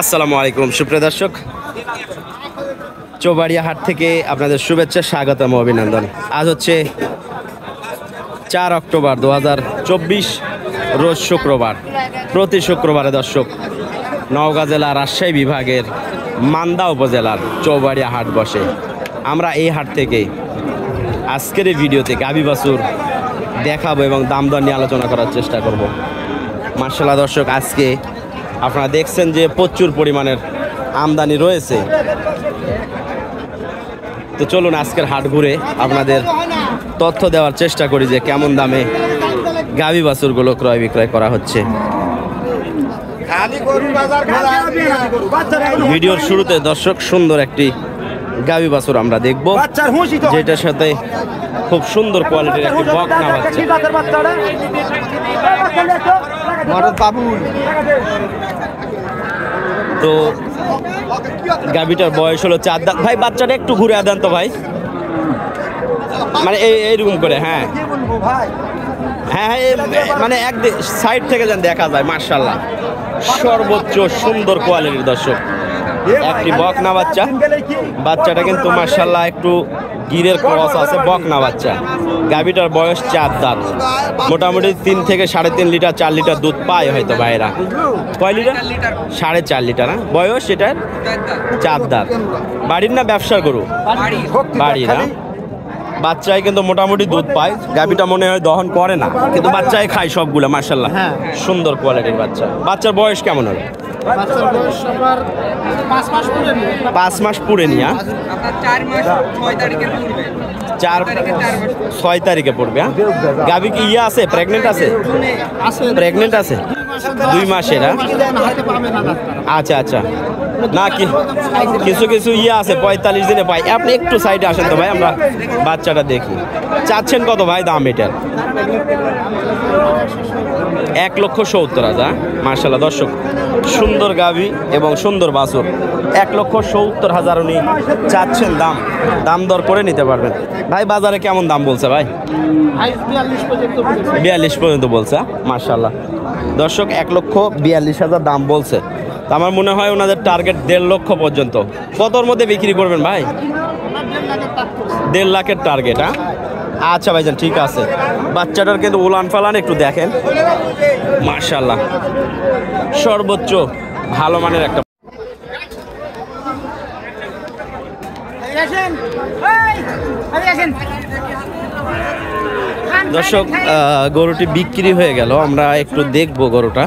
আসসালামু আলাইকুম সুপ্রিয় দর্শক, চৌবাড়িয়া হাট থেকে আপনাদের শুভেচ্ছা, স্বাগতম, অভিনন্দন। আজ হচ্ছে 4 অক্টোবর 2024, রোজ শুক্রবার। প্রতি শুক্রবারে দর্শক নওগাঁ জেলা রাজশাহী বিভাগের মান্দা উপজেলার চৌবাড়িয়া হাট বসে। আমরা এই হাট থেকে আজকের এই ভিডিওতে গাভী বাছুর দেখাবো এবং দাম দর নিয়ে আলোচনা করার চেষ্টা করব। মাশাআল্লাহ দর্শক, আজকে আপনারা দেখছেন যে প্রচুর পরিমাণের আমদানি রয়েছে। তো চলুন আজকের হাট ঘুরে আপনাদের তথ্য দেওয়ার চেষ্টা করি যে কেমন দামে গাভী বাছুরগুলো ক্রয় বিক্রয় করা হচ্ছে। ভিডিওর শুরুতে দর্শক সুন্দর একটি গাভী বাছুর আমরা দেখব, যেটার সাথে খুব সুন্দর কোয়ালিটির একটি বকনা বাচ্চা। তো গাভীটার বয়স হলো 4 দাঁত। ভাই বাচ্চাটা একটু ঘুরে দেন তো ভাই, মানে এইরকম করে। হ্যাঁ হ্যাঁ হ্যাঁ, মানে এক সাইড থেকে যেন দেখা যায়। মাশাআল্লাহ, সর্বোচ্চ সুন্দর কোয়ালিটির দর্শক একটি বকনা বাচ্চা। বাচ্চাটা কিন্তু মাশাআল্লাহ একটু গিরের ক্রস আছে, বকনা বাচ্চা। গাভীটার বয়স 4 দাঁত, মোটামুটি 3 থেকে 3.5 লিটার 4 লিটার দুধ পায় হয়তো ভাইরা। কয় লিটার? 4.5 লিটার। না বয়স এটার 4 দাঁত। বাড়ির না ব্যবসার গরু? বাড়ির। না বাচ্চায় কিন্তু মোটামুটি দুধ পায়। গাভীটা মনে হয় দহন করে না, কিন্তু বাচ্চায় খায় সবগুলো। মাশাআল্লাহ সুন্দর কোয়ালিটির বাচ্চা। বাচ্চার বয়স কেমন হলো? 5 মাস পুরে নিয়া 6 তারিখে পড়বে। গাভী কি ইয়ে আছে, প্রেগনেন্ট আছে? প্রেগনেন্ট আছে 2 মাসের। আচ্ছা আচ্ছা, না কি কিছু কিছু ইয়ে আছে 45 দিনে পাই। আপনি একটু সাইডে আসেন তো ভাই, আমরা বাচ্চাটা দেখি। চাচ্ছেন কত ভাই দাম এটার? 1,70,000। মাশাআল্লাহ দর্শক, সুন্দর গাভী এবং সুন্দর বাছুর। 1,70,000 উনি চাচ্ছেন দাম। দাম দর করে নিতে পারবেন। ভাই বাজারে কেমন দাম বলছে ভাই? 42 পর্যন্ত বলছে। মাশাআল্লাহ দর্শক, 1,42,000 দাম বলছে। আমার মনে হয় ওনাদের টার্গেট 1.5 লক্ষ পর্যন্ত। কতর মধ্যে বিক্রি করবেন ভাই? 1.5 লাখের টার্গেট। হ্যাঁ আচ্ছা ভাইজান, ঠিক আছে। বাচ্চাটার কিন্তু উলান ফালান একটু দেখেন। মাশাআল্লাহ সর্বোচ্চ ভালো মানের একটা দর্শক। গরুটি বিক্রি হয়ে গেল, আমরা একটু দেখবো গরুটা।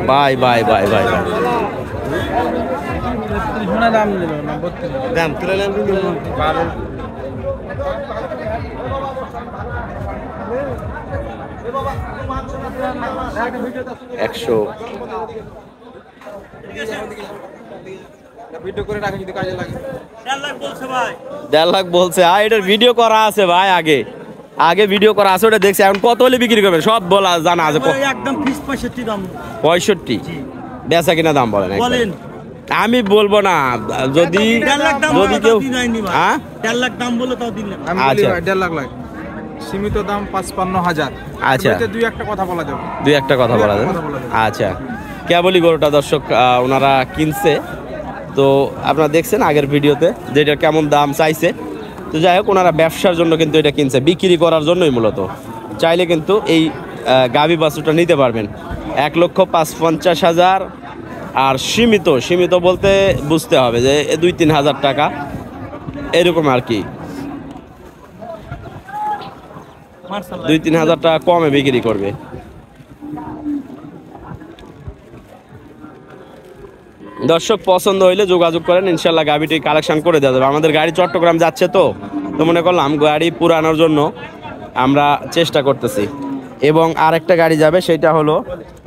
Bye bye bye bye bye. একশো 1.5 লাখ বলছে। এটার ভিডিও করা আছে ভাই, আগে ভিডিও করা আছে, ওটা দেখছি। এখন কত হলে বিক্রি করবে সব বলা জানা আছে। একদম 65 দাম। 65 বেচা কিনা দাম বলেন? আমি বলবো না, যদি কেউ 1.5 লাখ দাম বলে তাও দিন না। আচ্ছা 1.5 লাখ সীমিত দাম 55,000। আচ্ছা, দুই একটা কথা বলা যাবে। আচ্ছা কেবলই গরুটা দর্শক ওনারা কিনছে। তো আপনারা দেখছেন আগের ভিডিওতে যে এটা কেমন দাম চাইছে। তো যাই হোক, ওনারা ব্যবসার জন্য কিন্তু এটা কিনছে, বিক্রি করার জন্যই মূলত। চাইলে কিন্তু এই গাভী বাছুরটা নিতে পারবেন। 1,55,000। আর সীমিত বলতে বুঝতে হবে যে 2-3 হাজার টাকা এরকম আর কি। 2-3 হাজার টাকা কমে বিক্রি করবে। দর্শক পছন্দ হইলে যোগাযোগ করেন, ইনশাল্লাহ গাড়িটি কালেকশন করে দেওয়া যাবে। আমাদের গাড়ি চট্টগ্রাম যাচ্ছে, তো মনে করলাম গাড়ি পুরানোর জন্য আমরা চেষ্টা করতেছি। এবং আরেকটা গাড়ি যাবে, সেটা হলো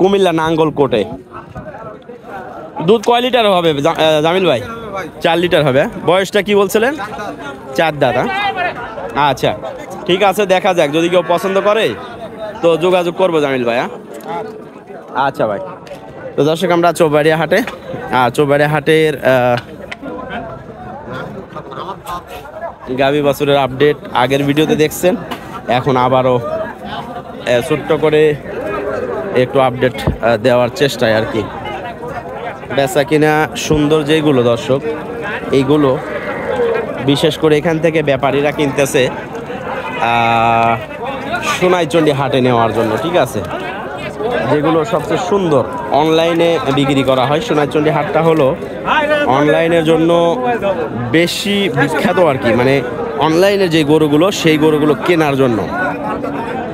কুমিল্লা নাঙ্গলকোটে। দুধ কয় লিটার হবে জামিল ভাই? 4 লিটার হবে। বয়সটা কি বলছিলেন? 4 দাঁত। আচ্ছা ঠিক আছে, দেখা যাক, যদি কেউ পছন্দ করে তো যোগাযোগ করবো জামিল ভাই। আচ্ছা ভাই। তো দর্শক, আমরা চৌবাড়িয়া হাটের গাভী বাছুরের আপডেট আগের ভিডিওতে দেখছেন। এখন আবারও ছোট্ট করে একটু আপডেট দেওয়ার চেষ্টায় আর কি। বেচা কিনা সুন্দর যেগুলো দর্শক, এইগুলো বিশেষ করে এখান থেকে ব্যাপারীরা কিনতেছে সোনাইচন্ডী হাটে নেওয়ার জন্য, ঠিক আছে। যেগুলো সবচেয়ে সুন্দর অনলাইনে বিক্রি করা হয়। সোনাইচন্ডী হাটটা হলো অনলাইনের জন্য বেশি বিখ্যাত আর কি, মানে অনলাইনে যে গরুগুলো সেই গরুগুলো কেনার জন্য।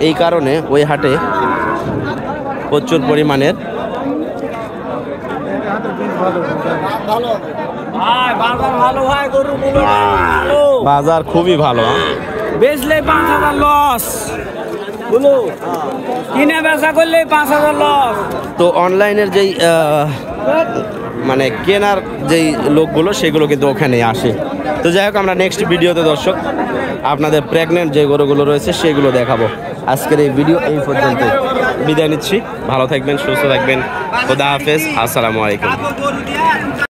এই কারণে ওই হাটে প্রচুর পরিমাণের বাজার খুবই ভালো। বেচলে 5,000 লস, বলো কিনে বেচা করলে 5,000 লস। তো অনলাইনের যেই মানে কেনার যেই লোকগুলো সেগুলো কিন্তু ওখানে আসে। তো যাই হোক, আমরা নেক্সট ভিডিওতে দর্শক আপনাদের প্রেগনেন্ট যে গরুগুলো রয়েছে সেগুলো দেখাবো। আজকের এই ভিডিও এই পর্যন্ত, বিদায় নিচ্ছি। ভালো থাকবেন, সুস্থ থাকবেন, খোদা হাফেজ, আসসালামু আলাইকুম।